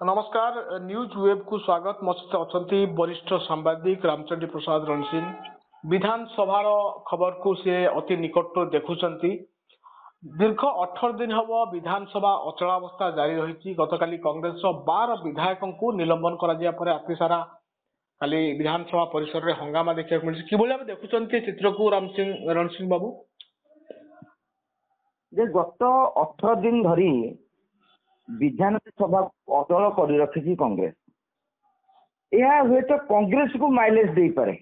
नमस्कार news web को स्वागत मो सहित अच्छा वरिष्ठ सांबादिक रामचंद्र प्रसाद रणसिंह विधानसभा खबर को सी अति निकट देखुंट दीर्घ 18 दिन हम विधानसभा अचलावस्था जारी रही गतकाली कांग्रेस 12 विधायकों को निलंबन कर राति सारा खाली विधानसभा परिसर में हंगामा देखा मिली कि भाव देखुं चित्र को रणसिंह बाबू गत 18 दिन धरी विधानसभा अचल कर रखी कांग्रेस यह हुए तो कांग्रेस को माइलेज दे पारे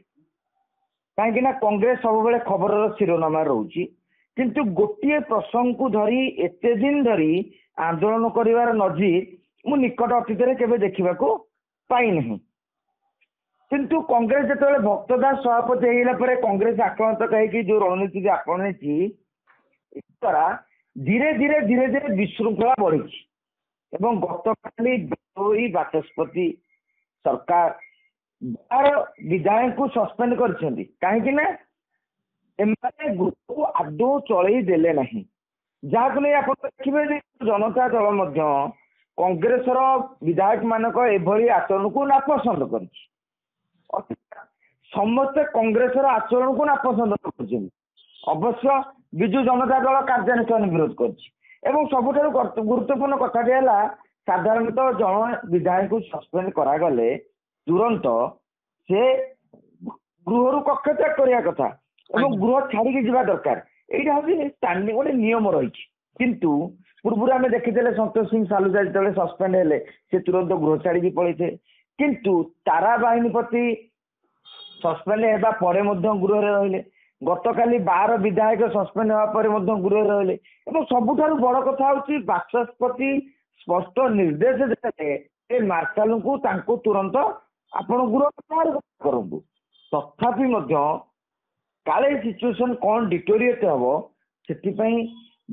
कहीं कांग्रेस सब खबर शिरोनामा रोची किंतु गोटे प्रसंग को धरी एते दिन धरी आंदोलन करिवार नजीर मु निकट अतीत केवे देखा पाई नहीं किंतु कांग्रेस जो भक्तदास सभापति होगा कांग्रेस आक्रांत कहीं जो रणनीति आपणेची द्वारा धीरे धीरे धीरे धीरे विशृंखला बढ़ी एवं गतकाली बाचस्पति सरकार 12 विधायक को सस्पेंड कर कहीं गृह को आदौ चलई देले नहीं जहां नहीं आप देखिए जनता दल कांग्रेस विधायक मानक एभली आचरण को नापसंद कर समस्ते कांग्रेस आचरण को नापसंद कर अवश्य विजु जनता दल कार्यानुष्ठान विरोध कर सबुठारु गुरुत्वपूर्ण कथाटी है साधारणतः जन विधायक को सस्पेंड करागले तुरंत से गृह कक्ष त्याग करने कथा गृह छाड़ी जावा दरकार यहाँ हूँ स्टैंडिंग गोटे नियम रही किंतु पूर्व आम देखीते संतोष सिंह सालुजा जो सस्पेंड हेले से तुरंत गृह छाड़ी पलैथे किंतु तारा बाहिनीपति सस्पेंड होगा गृह रही गतकाली 12 विधायक सस्पेंड होगा गृह रही सबुठारु बड़ कथा हूँ बाचस्पति स्पष्ट निर्देश देते मार्शाल को तुरंत आपण गृह बाहर करूँ तथापि काले सिचुएशन कौन डिटोरिएट हम से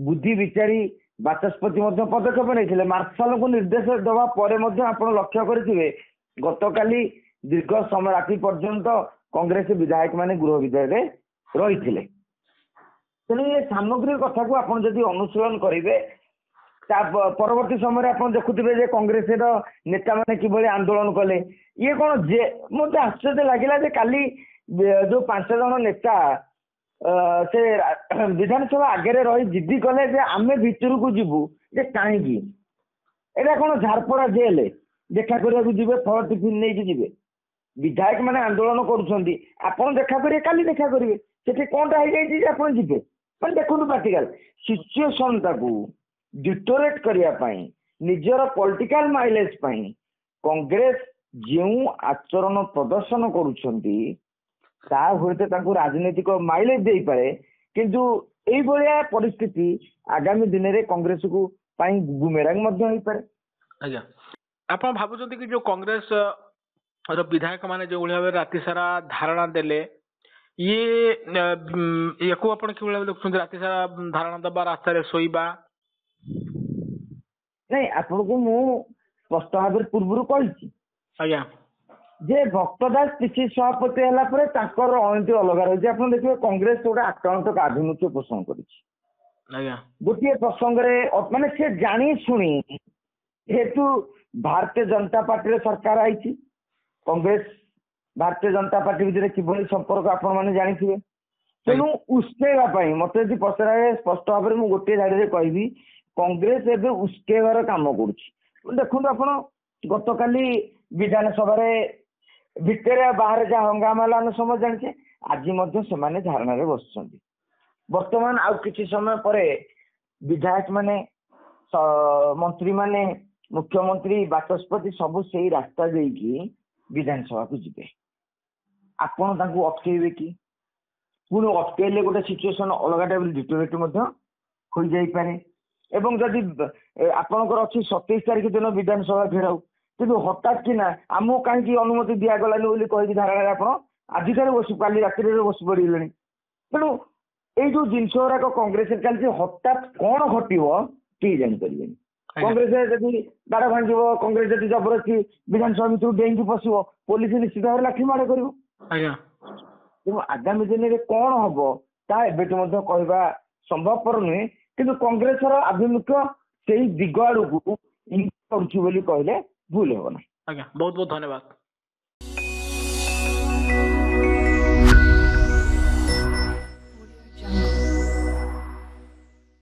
बुद्धि विचारी बाचस्पति पदक्षेप नहीं मार्शाल को निर्देश दवा आप लक्ष्य करेंगे गतकाली दीर्घ समय राति पर्यंत कांग्रेस विधायक माने गृह विधायक रही तेणु ये सामग्रिक कथा को आप अनुशीलन करेंगे परवर्ती समय आप देखुवे कांग्रेस नेता मैंने किभली आंदोलन कले ये कौन जे मत आश्चर्य लगे काली जो 5 जन नेता से विधानसभा आगे रही जिद्दी कले आम भितर को जीवु कहीं एटा कौन झारपड़ा जेल देखा करने जी फल टिफिन नहीं जी विधायक मैंने आंदोलन कर देखा करेंगे काली देखा करेंगे से कौन आप जी देखो प्राक्टिकल सिचुएसन टाकू डिटोरेट करने निजर पॉलिटिकल माइलेज कांग्रेस जो आचरण प्रदर्शन करुँच राजनीतिक माइलेज दे पारे किंतु यही भाया परिस्थिति आगामी दिन में कांग्रेस को बुमेरांग पारे आप भावुं कि जो कांग्रेस विधायक माने जो भाव राति सारा धारणा देले ये को आपण कि देखुं राति सारा धारणा दबा रास्तार शोइबा नहीं आपन को मु स्पष्ट भाव पूर्व कही आज्ञा जे भक्तदास पिछी सभापति है अणति अलग रही आप देखिए कांग्रेस गोटे आक्रांतक आभिमुख्य पोषण कर गोटे प्रसंग माने से जानी शुणी हेतु भारतीय जनता पार्टी सरकार आई कांग्रेस भारतीय जनता पार्टी भितर किभली संपर्क आपण मैंने जानी तेणु उस्केवाई मत यदि पचरा स्पष्ट भाव में गोटे झाड़ी कहबी कांग्रेस एवं उस्केवार कम कर देखो आप गतकाली विधानसभा भितर बाहर जहाँ हंगामा है समझ जाने आज से धारणा बस बर्तमान आउ किसी समय पर विधायक माने मंत्री माने मुख्यमंत्री बाचस्पति सबू से रास्ता देकी विधानसभा को जीवे आपण अटकेबे कि पुणी अटकेले गोटे सिचुएसन अलग टाइप डिटोरेट हो जापे एवं जदि आपणकर अच्छी 27 तारीख दिन विधानसभा घेराऊ किंतु हठात कि ना आमको कहीं अनुमति दिगलानी कही धारणा आप आज बस काली रात बस पड़े तेणु ये जो जिनस गुराक कांग्रेस चलती हठात कौन घटव कहीं जापर कांग्रेस जदि बाड़ भांग कांग्रेस जदि जबरदस्ती विधानसभा भर डेंगी पशु पुलिस निश्चित भाव लाठी माड़ कर तेणु आगामी दिन में कौन हम ताबू कहवा संभवपर नुहे कि कांग्रेस आभिमुख्य से दिग आड़ को कहले ଭୁଲ ହେବ ନାହିଁ। ଆଜ୍ଞା ବହୁତ ବହୁତ ଧନ୍ୟବାଦ।